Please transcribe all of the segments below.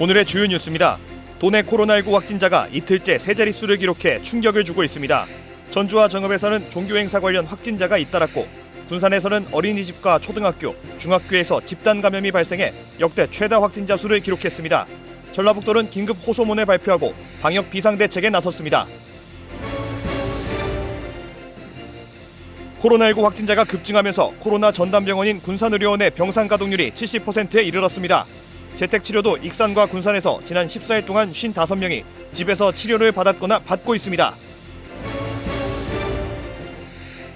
오늘의 주요 뉴스입니다. 도내 코로나19 확진자가 이틀째 세 자릿수를 기록해 충격을 주고 있습니다. 전주와 정읍에서는 종교행사 관련 확진자가 잇따랐고 군산에서는 어린이집과 초등학교, 중학교에서 집단 감염이 발생해 역대 최다 확진자 수를 기록했습니다. 전라북도는 긴급 호소문을 발표하고 방역 비상대책에 나섰습니다. 코로나19 확진자가 급증하면서 코로나 전담병원인 군산의료원의 병상 가동률이 70%에 이르렀습니다. 재택치료도 익산과 군산에서 지난 14일 동안 55명이 집에서 치료를 받았거나 받고 있습니다.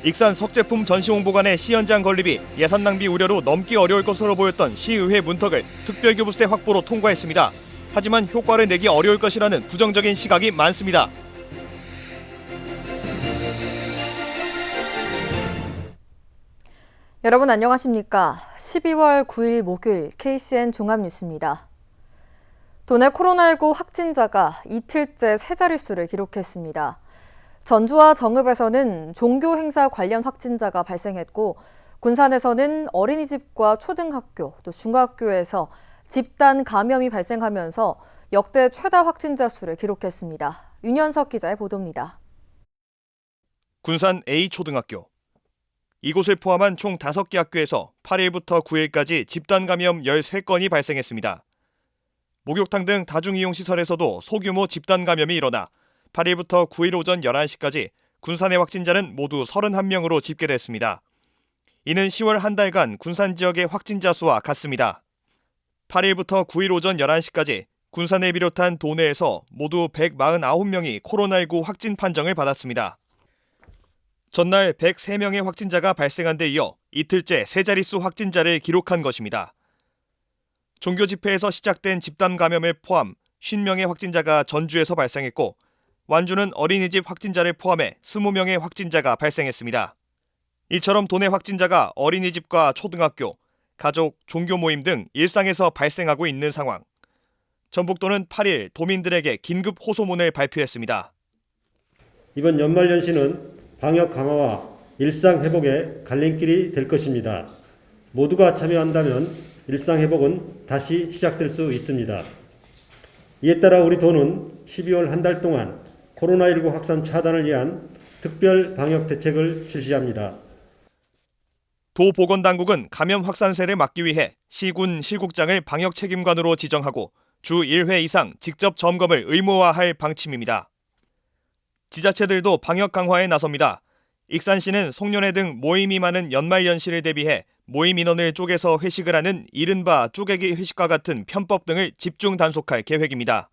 익산 석제품 전시홍보관의 시연장 건립이 예산 낭비 우려로 넘기 어려울 것으로 보였던 시의회 문턱을 특별교부세 확보로 통과했습니다. 하지만 효과를 내기 어려울 것이라는 부정적인 시각이 많습니다. 여러분 안녕하십니까? 12월 9일 목요일 KCN 종합뉴스입니다. 도내 코로나19 확진자가 이틀째 세 자릿수를 기록했습니다. 전주와 정읍에서는 종교 행사 관련 확진자가 발생했고 군산에서는 어린이집과 초등학교 또 중학교에서 집단 감염이 발생하면서 역대 최다 확진자 수를 기록했습니다. 윤현석 기자의 보도입니다. 군산 A초등학교. 이곳을 포함한 총 5개 학교에서 8일부터 9일까지 집단 감염 13건이 발생했습니다. 목욕탕 등 다중이용시설에서도 소규모 집단 감염이 일어나 8일부터 9일 오전 11시까지 군산의 확진자는 모두 31명으로 집계됐습니다. 이는 10월 한 달간 군산 지역의 확진자 수와 같습니다. 8일부터 9일 오전 11시까지 군산을 비롯한 도내에서 모두 149명이 코로나19 확진 판정을 받았습니다. 전날 103명의 확진자가 발생한 데 이어 이틀째 세 자릿수 확진자를 기록한 것입니다. 종교 집회에서 시작된 집단 감염을 포함 50명의 확진자가 전주에서 발생했고 완주는 어린이집 확진자를 포함해 20명의 확진자가 발생했습니다. 이처럼 도내 확진자가 어린이집과 초등학교, 가족, 종교 모임 등 일상에서 발생하고 있는 상황. 전북도는 8일 도민들에게 긴급 호소문을 발표했습니다. 이번 연말연시는 방역 강화와 일상 회복의 갈림길이 될 것입니다. 모두가 참여한다면 일상 회복은 다시 시작될 수 있습니다. 이에 따라 우리 도는 12월 한 달 동안 코로나19 확산 차단을 위한 특별 방역 대책을 실시합니다. 도보건당국은 감염 확산세를 막기 위해 시군 실국장을 방역 책임관으로 지정하고 주 1회 이상 직접 점검을 의무화할 방침입니다. 지자체들도 방역 강화에 나섭니다. 익산시는 송년회 등 모임이 많은 연말연시를 대비해 모임 인원을 쪼개서 회식을 하는 이른바 쪼개기 회식과 같은 편법 등을 집중 단속할 계획입니다.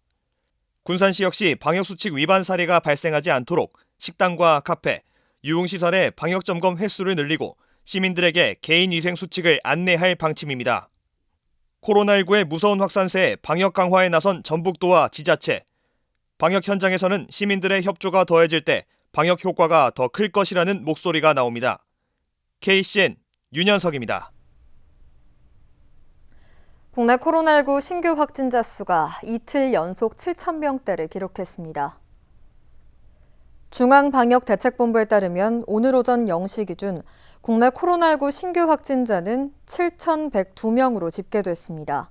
군산시 역시 방역수칙 위반 사례가 발생하지 않도록 식당과 카페, 유흥시설의 방역점검 횟수를 늘리고 시민들에게 개인위생수칙을 안내할 방침입니다. 코로나19의 무서운 확산세에 방역 강화에 나선 전북도와 지자체, 방역 현장에서는 시민들의 협조가 더해질 때 방역 효과가 더 클 것이라는 목소리가 나옵니다. KCN 윤현석입니다. 국내 코로나19 신규 확진자 수가 이틀 연속 7,000명대를 기록했습니다. 중앙방역대책본부에 따르면 오늘 오전 0시 기준 국내 코로나19 신규 확진자는 7,102명으로 집계됐습니다.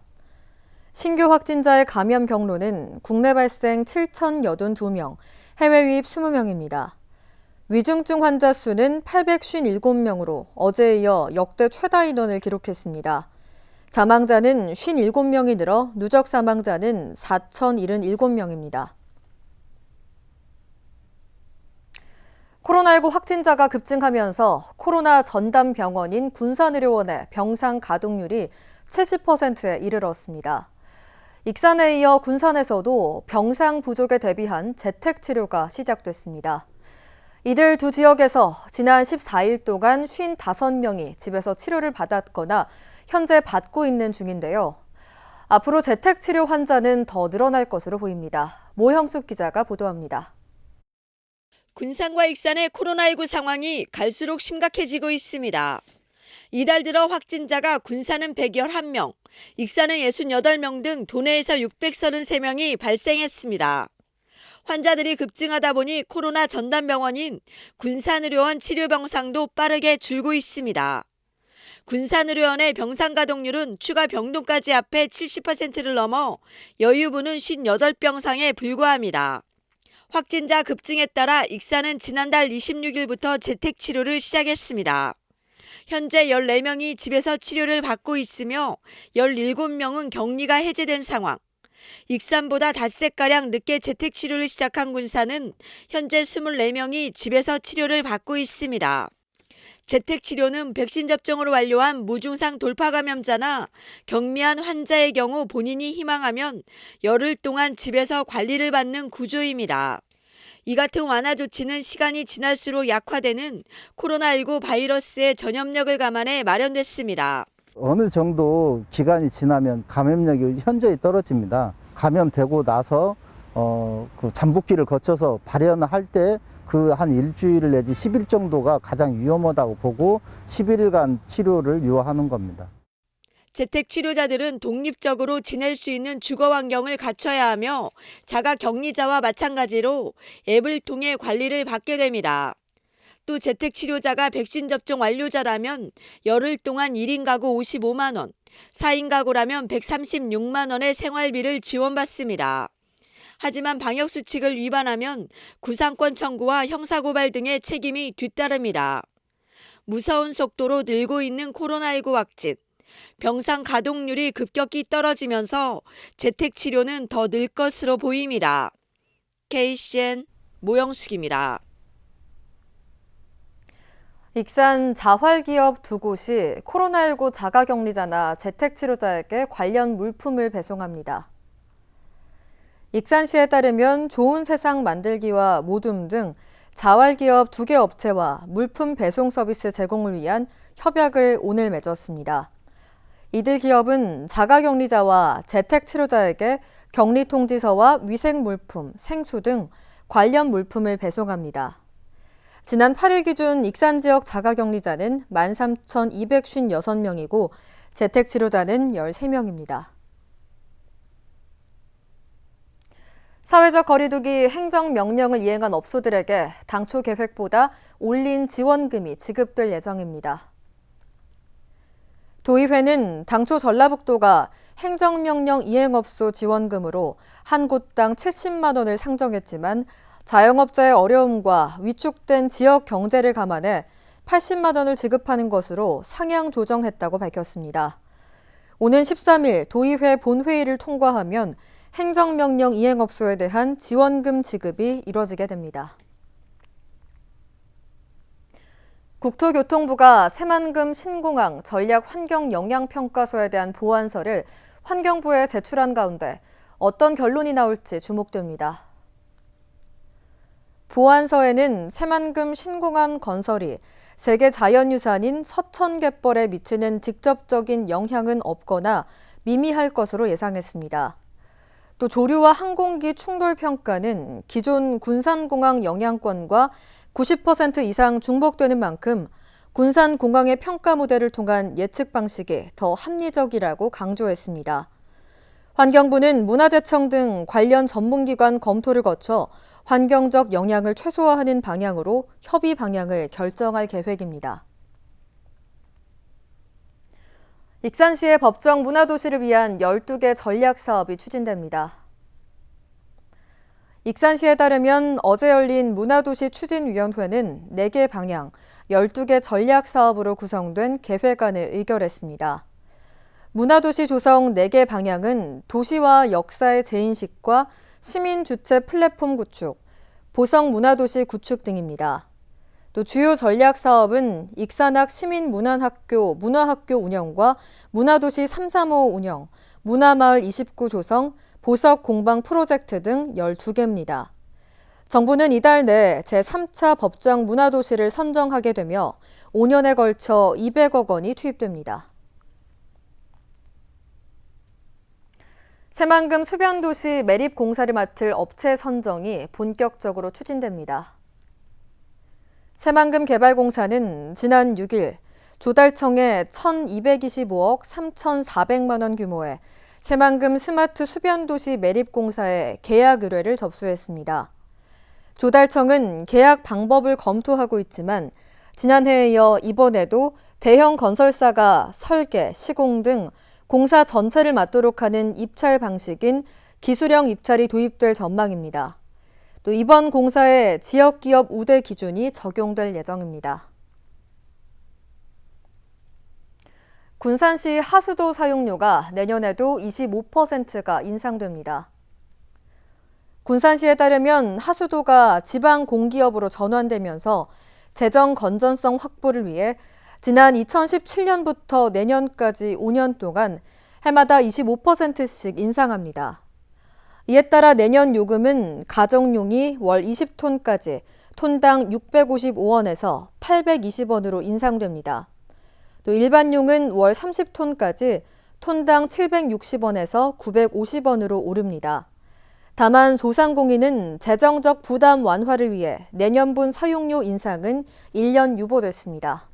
신규 확진자의 감염 경로는 국내 발생 7,082명, 해외 유입 20명입니다. 위중증 환자 수는 857명으로 어제에 이어 역대 최다 인원을 기록했습니다. 사망자는 57명이 늘어 누적 사망자는 4,077명입니다. 코로나19 확진자가 급증하면서 코로나 전담 병원인 군산의료원의 병상 가동률이 70%에 이르렀습니다. 익산에 이어 군산에서도 병상 부족에 대비한 재택치료가 시작됐습니다. 이들 두 지역에서 지난 14일 동안 55명이 집에서 치료를 받았거나 현재 받고 있는 중인데요. 앞으로 재택치료 환자는 더 늘어날 것으로 보입니다. 모형숙 기자가 보도합니다. 군산과 익산의 코로나19 상황이 갈수록 심각해지고 있습니다. 이달 들어 확진자가 군산은 111명, 익산은 68명 등 도내에서 633명이 발생했습니다. 환자들이 급증하다 보니 코로나 전담병원인 군산의료원 치료병상도 빠르게 줄고 있습니다. 군산의료원의 병상 가동률은 추가 병동까지 합해 70%를 넘어 여유분은 58병상에 불과합니다. 확진자 급증에 따라 익산은 지난달 26일부터 재택치료를 시작했습니다. 현재 14명이 집에서 치료를 받고 있으며 17명은 격리가 해제된 상황. 익산보다 닷새가량 늦게 재택치료를 시작한 군산은 현재 24명이 집에서 치료를 받고 있습니다. 재택치료는 백신 접종을 완료한 무증상 돌파 감염자나 경미한 환자의 경우 본인이 희망하면 열흘 동안 집에서 관리를 받는 구조입니다. 이 같은 완화 조치는 시간이 지날수록 약화되는 코로나19 바이러스의 전염력을 감안해 마련됐습니다. 어느 정도 기간이 지나면 감염력이 현저히 떨어집니다. 감염되고 나서 그 잠복기를 거쳐서 발현할 때 그 한 일주일 내지 10일 정도가 가장 위험하다고 보고 11일간 치료를 요하는 겁니다. 재택치료자들은 독립적으로 지낼 수 있는 주거 환경을 갖춰야 하며 자가격리자와 마찬가지로 앱을 통해 관리를 받게 됩니다. 또 재택치료자가 백신 접종 완료자라면 열흘 동안 1인 가구 55만 원, 4인 가구라면 136만 원의 생활비를 지원받습니다. 하지만 방역수칙을 위반하면 구상권 청구와 형사고발 등의 책임이 뒤따릅니다. 무서운 속도로 늘고 있는 코로나19 확진. 병상 가동률이 급격히 떨어지면서 재택치료는 더 늘 것으로 보입니다. KCN 모영숙입니다. 익산 자활기업 두 곳이 코로나19 자가격리자나 재택치료자에게 관련 물품을 배송합니다. 익산시에 따르면 좋은 세상 만들기와 모둠 등 자활기업 2개 업체와 물품 배송 서비스 제공을 위한 협약을 오늘 맺었습니다. 이들 기업은 자가격리자와 재택치료자에게 격리통지서와 위생물품, 생수 등 관련 물품을 배송합니다. 지난 8일 기준 익산 지역 자가격리자는 13,256명이고 재택치료자는 13명입니다. 사회적 거리두기 행정명령을 이행한 업소들에게 당초 계획보다 올린 지원금이 지급될 예정입니다. 도의회는 당초 전라북도가 행정명령 이행업소 지원금으로 한 곳당 70만 원을 상정했지만 자영업자의 어려움과 위축된 지역 경제를 감안해 80만 원을 지급하는 것으로 상향 조정했다고 밝혔습니다. 오는 13일 도의회 본회의를 통과하면 행정명령 이행업소에 대한 지원금 지급이 이뤄지게 됩니다. 국토교통부가 새만금 신공항 전략환경영향평가서에 대한 보완서를 환경부에 제출한 가운데 어떤 결론이 나올지 주목됩니다. 보완서에는 새만금 신공항 건설이 세계 자연유산인 서천갯벌에 미치는 직접적인 영향은 없거나 미미할 것으로 예상했습니다. 또 조류와 항공기 충돌 평가는 기존 군산공항 영향권과 90% 이상 중복되는 만큼 군산공항의 평가 모델을 통한 예측 방식이 더 합리적이라고 강조했습니다. 환경부는 문화재청 등 관련 전문기관 검토를 거쳐 환경적 영향을 최소화하는 방향으로 협의 방향을 결정할 계획입니다. 익산시의 법정 문화도시를 위한 12개 전략 사업이 추진됩니다. 익산시에 따르면 어제 열린 문화도시 추진위원회는 4개 방향, 12개 전략 사업으로 구성된 계획안을 의결했습니다. 문화도시 조성 4개 방향은 도시와 역사의 재인식과 시민주체 플랫폼 구축, 보성 문화도시 구축 등입니다. 또 주요 전략 사업은 익산학 시민문안학교 문화학교 운영과 문화도시 335 운영, 문화마을 29 조성, 보석 공방 프로젝트 등 12개입니다. 정부는 이달 내 제3차 법정 문화도시를 선정하게 되며 5년에 걸쳐 200억 원이 투입됩니다. 새만금 수변도시 매립 공사를 맡을 업체 선정이 본격적으로 추진됩니다. 새만금 개발공사는 지난 6일 조달청에 1,225억 3,400만 원 규모의 새만금 스마트 수변도시 매립공사에 계약 의뢰를 접수했습니다. 조달청은 계약 방법을 검토하고 있지만 지난해에 이어 이번에도 대형 건설사가 설계, 시공 등 공사 전체를 맡도록 하는 입찰 방식인 기술형 입찰이 도입될 전망입니다. 또 이번 공사에 지역기업 우대 기준이 적용될 예정입니다. 군산시 하수도 사용료가 내년에도 25%가 인상됩니다. 군산시에 따르면 하수도가 지방 공기업으로 전환되면서 재정 건전성 확보를 위해 지난 2017년부터 내년까지 5년 동안 해마다 25%씩 인상합니다. 이에 따라 내년 요금은 가정용이 월 20톤까지 톤당 655원에서 820원으로 인상됩니다. 또 일반용은 월 30톤까지 톤당 760원에서 950원으로 오릅니다. 다만 소상공인은 재정적 부담 완화를 위해 내년분 사용료 인상은 1년 유보됐습니다.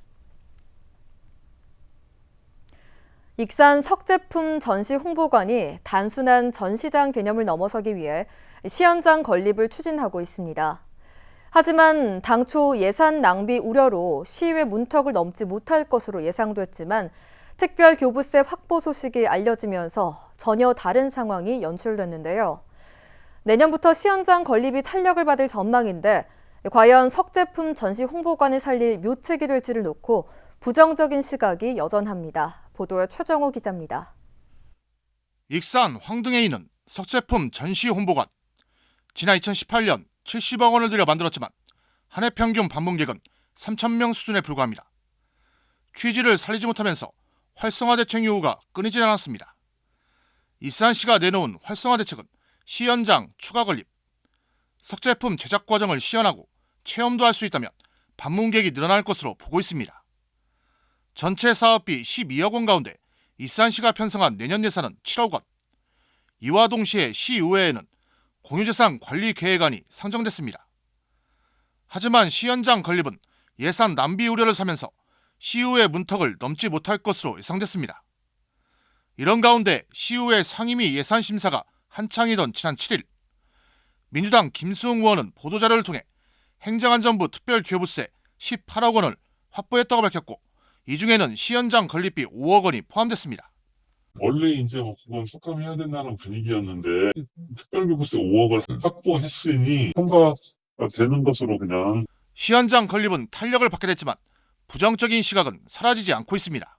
익산 석제품 전시 홍보관이 단순한 전시장 개념을 넘어서기 위해 시연장 건립을 추진하고 있습니다. 하지만 당초 예산 낭비 우려로 시의회 문턱을 넘지 못할 것으로 예상됐지만 특별 교부세 확보 소식이 알려지면서 전혀 다른 상황이 연출됐는데요. 내년부터 시연장 건립이 탄력을 받을 전망인데 과연 석제품 전시 홍보관을 살릴 묘책이 될지를 놓고 부정적인 시각이 여전합니다. 보도에 최정호 기자입니다. 익산 황등에 있는 석제품 전시 홍보관. 지난 2018년 70억 원을 들여 만들었지만 한 해 평균 방문객은 3,000명 수준에 불과합니다. 취지를 살리지 못하면서 활성화 대책 요구가 끊이질 않았습니다. 익산시가 내놓은 활성화 대책은 시연장 추가 건립, 석제품 제작 과정을 시연하고 체험도 할 수 있다면 방문객이 늘어날 것으로 보고 있습니다. 전체 사업비 12억 원 가운데 익산시가 편성한 내년 예산은 7억 원. 이와 동시에 시의회에는 공유재산 관리 계획안이 상정됐습니다. 하지만 시연장 건립은 예산 낭비 우려를 사면서 시의회 문턱을 넘지 못할 것으로 예상됐습니다. 이런 가운데 시의회 상임위 예산심사가 한창이던 지난 7일 민주당 김수웅 의원은 보도자료를 통해 행정안전부 특별교부세 18억 원을 확보했다고 밝혔고 이 중에는 시연장 건립비 5억 원이 포함됐습니다. 원래 이제 그건 삭감해야 된다는 분위기였는데 특별교부세 5억을 확보했으니 통과가 되는 것으로 그냥. 시연장 건립은 탄력을 받게 됐지만 부정적인 시각은 사라지지 않고 있습니다.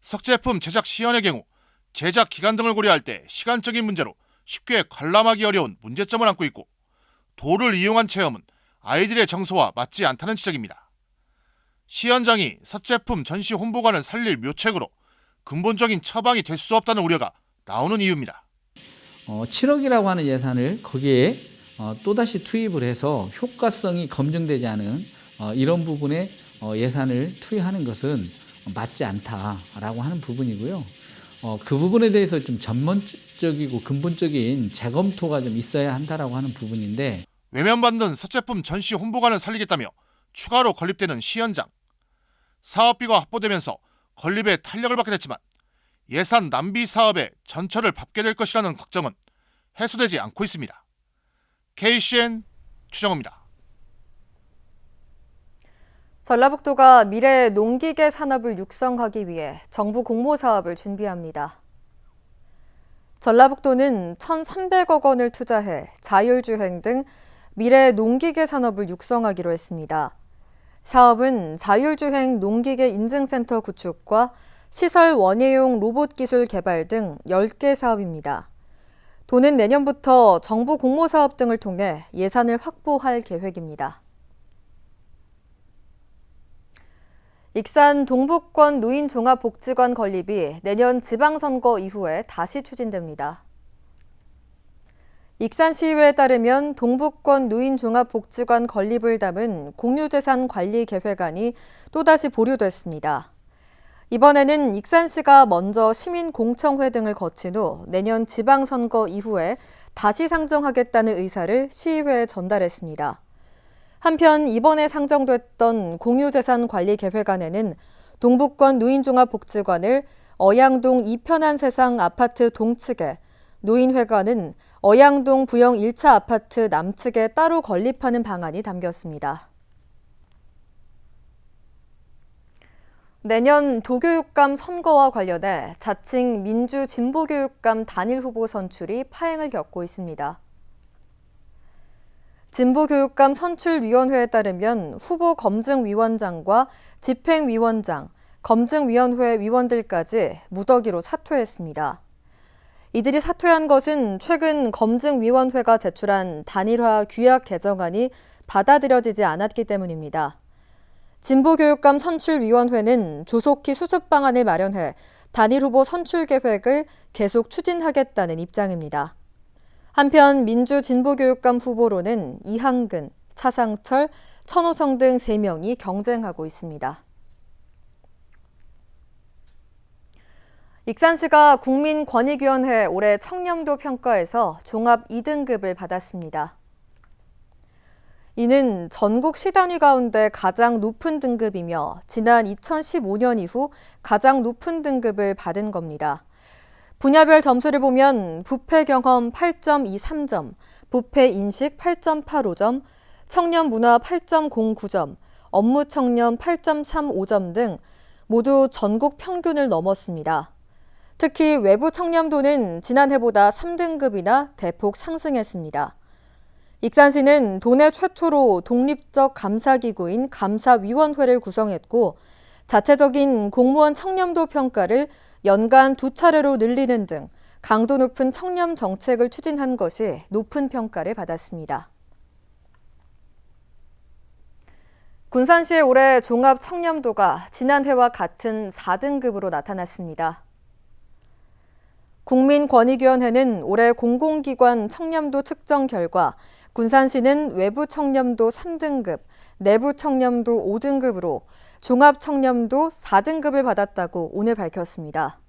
석제품 제작 시연의 경우 제작 기간 등을 고려할 때 시간적인 문제로 쉽게 관람하기 어려운 문제점을 안고 있고 돌을 이용한 체험은 아이들의 정서와 맞지 않다는 지적입니다. 시연장이 석제품 전시 홍보관을 살릴 묘책으로 근본적인 처방이 될 수 없다는 우려가 나오는 이유입니다. 7억이라고 하는 예산을 거기에 또다시 투입을 해서 효과성이 검증되지 않은 이런 부분에 예산을 투입하는 것은 맞지 않다라고 하는 부분이고요. 그 부분에 대해서 좀 전문적이고 근본적인 재검토가 좀 있어야 한다라고 하는 부분인데 외면받는 석제품 전시 홍보관을 살리겠다며 추가로 건립되는 시연장. 사업비가 확보되면서 건립에 탄력을 받게 됐지만 예산 낭비 사업의 전철을 밟게 될 것이라는 걱정은 해소되지 않고 있습니다. KCN 추정호입니다. 전라북도가 미래 농기계 산업을 육성하기 위해 정부 공모 사업을 준비합니다. 전라북도는 1,300억 원을 투자해 자율주행 등 미래 농기계 산업을 육성하기로 했습니다. 사업은 자율주행 농기계 인증센터 구축과 시설 원예용 로봇 기술 개발 등 10개 사업입니다. 도는 내년부터 정부 공모 사업 등을 통해 예산을 확보할 계획입니다. 익산 동북권 노인종합복지관 건립이 내년 지방선거 이후에 다시 추진됩니다. 익산시의회에 따르면 동북권 노인종합복지관 건립을 담은 공유재산 관리 계획안이 또다시 보류됐습니다. 이번에는 익산시가 먼저 시민공청회 등을 거친 후 내년 지방선거 이후에 다시 상정하겠다는 의사를 시의회에 전달했습니다. 한편 이번에 상정됐던 공유재산 관리 계획안에는 동북권 노인종합복지관을 어양동 이편한 세상 아파트 동측에, 노인회관은 어양동 부영 1차 아파트 남측에 따로 건립하는 방안이 담겼습니다. 내년 도교육감 선거와 관련해 자칭 민주진보교육감 단일 후보 선출이 파행을 겪고 있습니다. 진보교육감 선출위원회에 따르면 후보 검증위원장과 집행위원장, 검증위원회 위원들까지 무더기로 사퇴했습니다. 이들이 사퇴한 것은 최근 검증위원회가 제출한 단일화 규약 개정안이 받아들여지지 않았기 때문입니다. 진보교육감 선출위원회는 조속히 수습 방안을 마련해 단일 후보 선출 계획을 계속 추진하겠다는 입장입니다. 한편 민주진보교육감 후보로는 이항근, 차상철, 천호성 등 3명이 경쟁하고 있습니다. 익산시가 국민권익위원회 올해 청렴도 평가에서 종합 2등급을 받았습니다. 이는 전국 시단위 가운데 가장 높은 등급이며 지난 2015년 이후 가장 높은 등급을 받은 겁니다. 분야별 점수를 보면 부패 경험 8.23점, 부패 인식 8.85점, 청년 문화 8.09점, 업무 청렴 8.35점 등 모두 전국 평균을 넘었습니다. 특히 외부 청렴도는 지난해보다 3등급이나 대폭 상승했습니다. 익산시는 도내 최초로 독립적 감사기구인 감사위원회를 구성했고 자체적인 공무원 청렴도 평가를 연간 2차례로 늘리는 등 강도 높은 청렴 정책을 추진한 것이 높은 평가를 받았습니다. 군산시의 올해 종합 청렴도가 지난해와 같은 4등급으로 나타났습니다. 국민권익위원회는 올해 공공기관 청렴도 측정 결과 군산시는 외부 청렴도 3등급, 내부 청렴도 5등급으로 종합 청렴도 4등급을 받았다고 오늘 밝혔습니다.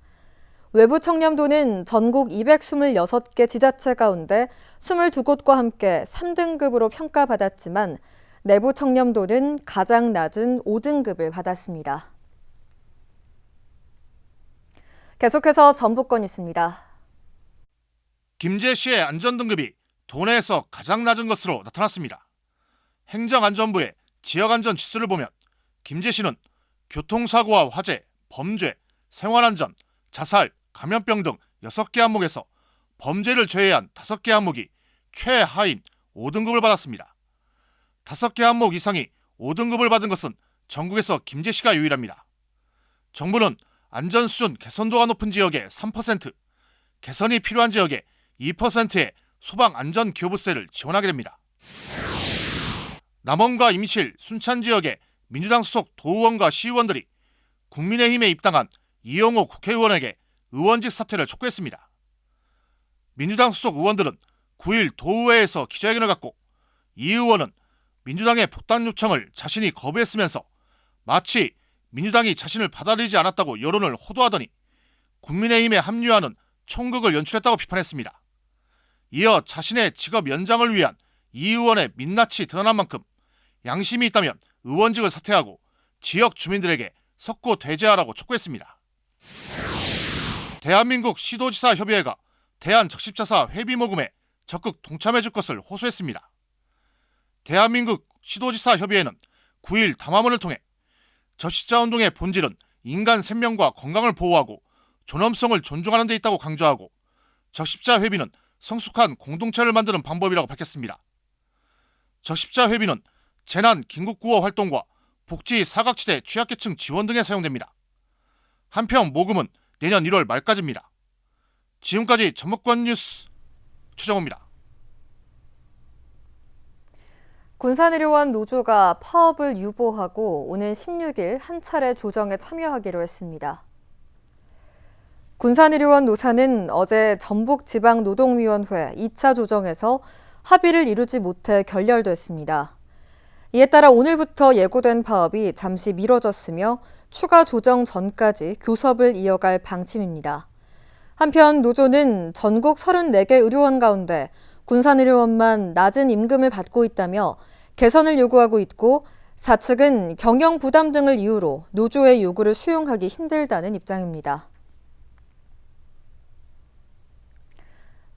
외부 청렴도는 전국 226개 지자체 가운데 22곳과 함께 3등급으로 평가받았지만 내부 청렴도는 가장 낮은 5등급을 받았습니다. 계속해서 전북권 뉴스입니다. 김제시의 안전등급이 도내에서 가장 낮은 것으로 나타났습니다. 행정안전부의 지역안전지수를 보면 김제시는 교통사고와 화재, 범죄, 생활안전, 자살, 감염병 등 6개 항목에서 범죄를 제외한 5개 항목이 최하인 5등급을 받았습니다. 5개 항목 이상이 5등급을 받은 것은 전국에서 김제시가 유일합니다. 정부는 안전수준 개선도가 높은 지역에 3%, 개선이 필요한 지역에 2%의 소방안전기여부세를 지원하게 됩니다. 남원과 임실, 순천 지역의 민주당 소속 도의원과 시의원들이 국민의힘에 입당한 이영호 국회의원에게 의원직 사퇴를 촉구했습니다. 민주당 소속 의원들은 9일 도의회에서 기자회견을 갖고 이 의원은 민주당의 복당 요청을 자신이 거부했으면서 마치 민주당이 자신을 받아들이지 않았다고 여론을 호도하더니 국민의힘에 합류하는 총극을 연출했다고 비판했습니다. 이어 자신의 직업 연장을 위한 이 의원의 민낯이 드러난 만큼 양심이 있다면 의원직을 사퇴하고 지역 주민들에게 석고대죄하라고 촉구했습니다. 대한민국 시도지사 협의회가 대한적십자사 회비모금에 적극 동참해줄 것을 호소했습니다. 대한민국 시도지사 협의회는 9일 담화문을 통해 적십자운동의 본질은 인간 생명과 건강을 보호하고 존엄성을 존중하는 데 있다고 강조하고 적십자 회비는 성숙한 공동체를 만드는 방법이라고 밝혔습니다. 적십자 회비는 재난 긴급구호 활동과 복지 사각지대 취약계층 지원 등에 사용됩니다. 한편 모금은 내년 1월 말까지입니다. 지금까지 전북권 뉴스 최정호입니다. 군산의료원 노조가 파업을 유보하고 오는 16일 한 차례 조정에 참여하기로 했습니다. 군산의료원 노사는 어제 전북지방노동위원회 2차 조정에서 합의를 이루지 못해 결렬됐습니다. 이에 따라 오늘부터 예고된 파업이 잠시 미뤄졌으며 추가 조정 전까지 교섭을 이어갈 방침입니다. 한편 노조는 전국 34개 의료원 가운데 군산의료원만 낮은 임금을 받고 있다며 개선을 요구하고 있고 사측은 경영 부담 등을 이유로 노조의 요구를 수용하기 힘들다는 입장입니다.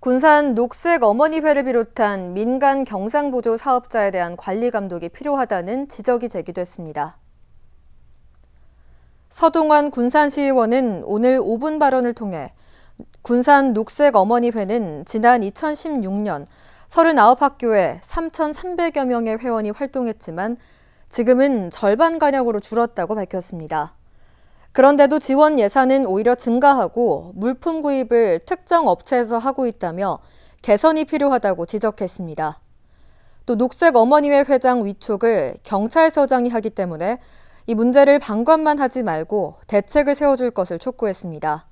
군산 녹색 어머니회를 비롯한 민간 경상보조 사업자에 대한 관리 감독이 필요하다는 지적이 제기됐습니다. 서동환 군산시의원은 오늘 5분 발언을 통해 군산 녹색 어머니회는 지난 2016년 39학교에 3,300여 명의 회원이 활동했지만 지금은 절반가량으로 줄었다고 밝혔습니다. 그런데도 지원 예산은 오히려 증가하고 물품 구입을 특정 업체에서 하고 있다며 개선이 필요하다고 지적했습니다. 또 녹색 어머니회 회장 위촉을 경찰서장이 하기 때문에 이 문제를 방관만 하지 말고 대책을 세워줄 것을 촉구했습니다.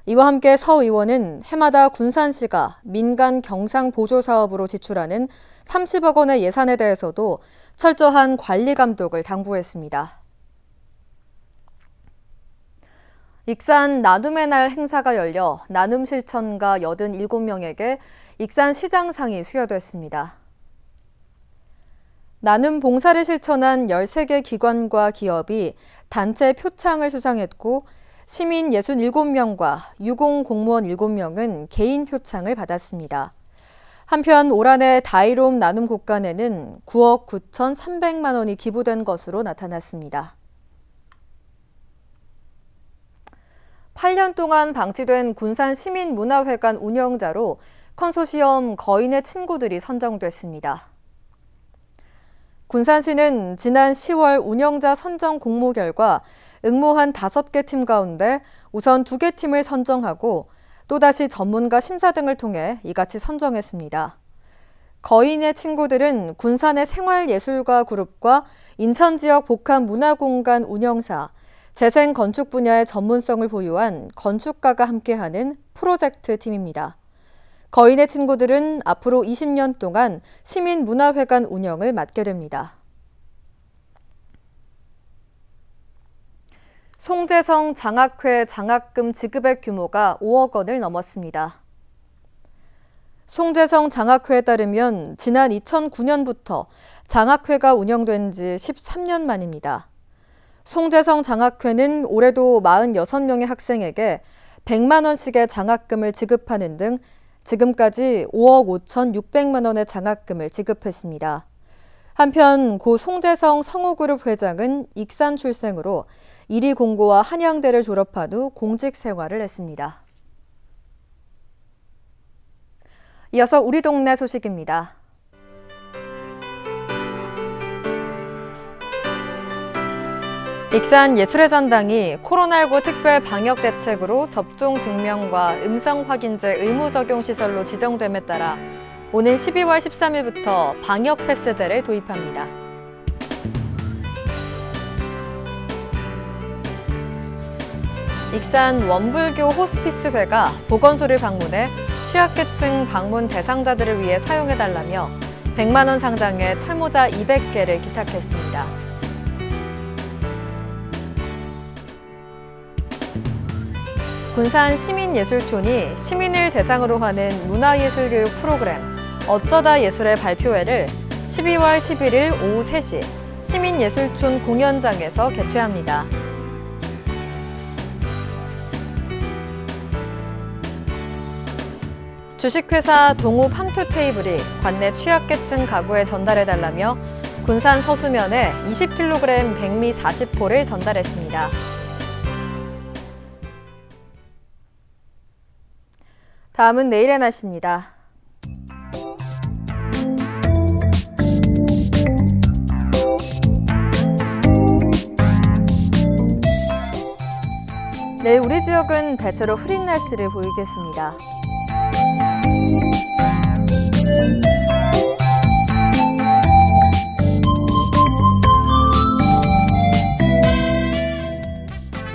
이와 함께 서 의원은 해마다 군산시가 민간 경상 보조 사업으로 지출하는 30억 원의 예산에 대해서도 철저한 관리 감독을 당부했습니다. 익산 나눔의 날 행사가 열려 나눔 실천가 87명에게 익산 시장상이 수여됐습니다. 나눔 봉사를 실천한 13개 기관과 기업이 단체 표창을 수상했고 시민 67명과 유공 공무원 7명은 개인 표창을 받았습니다. 한편 올 한해 다이롬 나눔 곡간에는 9억 9,300만 원이 기부된 것으로 나타났습니다. 8년 동안 방치된 군산 시민문화회관 운영자로 컨소시엄 거인의 친구들이 선정됐습니다. 군산시는 지난 10월 운영자 선정 공모 결과 응모한 5개 팀 가운데 우선 2개 팀을 선정하고 또다시 전문가 심사 등을 통해 이같이 선정했습니다. 거인의 친구들은 군산의 생활예술가 그룹과 인천 지역 복합 문화공간 운영사, 재생 건축 분야의 전문성을 보유한 건축가가 함께하는 프로젝트 팀입니다. 거인의 친구들은 앞으로 20년 동안 시민문화회관 운영을 맡게 됩니다. 송재성 장학회 장학금 지급액 규모가 5억 원을 넘었습니다. 송재성 장학회에 따르면 지난 2009년부터 장학회가 운영된 지 13년 만입니다. 송재성 장학회는 올해도 46명의 학생에게 100만 원씩의 장학금을 지급하는 등 지금까지 5억 5,600만 원의 장학금을 지급했습니다. 한편 고 송재성 성우그룹 회장은 익산 출생으로 이리공고와 한양대를 졸업한 후 공직 생활을 했습니다. 이어서 우리 동네 소식입니다. 익산 예술의 전당이 코로나19 특별 방역 대책으로 접종 증명과 음성 확인제 의무 적용 시설로 지정됨에 따라 오는 12월 13일부터 방역 패스제를 도입합니다. 익산 원불교 호스피스회가 보건소를 방문해 취약계층 방문 대상자들을 위해 사용해달라며 100만 원 상당의 털모자 200개를 기탁했습니다. 군산 시민예술촌이 시민을 대상으로 하는 문화예술교육 프로그램 어쩌다 예술의 발표회를 12월 11일 오후 3시 시민예술촌 공연장에서 개최합니다. 주식회사 동우 팜투 테이블이 관내 취약계층 가구에 전달해달라며 군산 서수면에 20kg 백미 40포를 전달했습니다. 다음은 내일의 날씨입니다. 내일 우리 지역은 대체로 흐린 날씨를 보이겠습니다.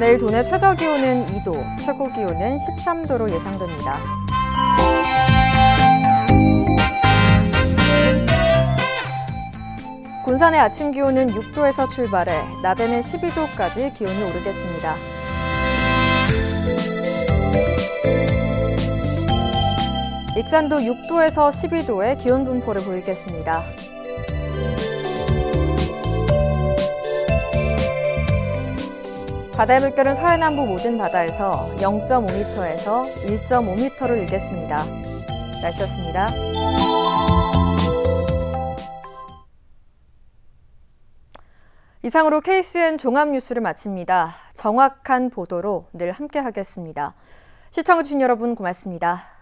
내일 도내 최저기온은 2도, 최고기온은 13도로 예상됩니다. 군산의 아침 기온은 6도에서 출발해 낮에는 12도까지 기온이 오르겠습니다. 익산도 6도에서 12도의 기온 분포를 보이겠습니다. 바다의 물결은 서해남부 모든 바다에서 0.5m에서 1.5m로 일겠습니다. 날씨였습니다. 이상으로 KCN 종합뉴스를 마칩니다. 정확한 보도로 늘 함께하겠습니다. 시청해주신 여러분 고맙습니다.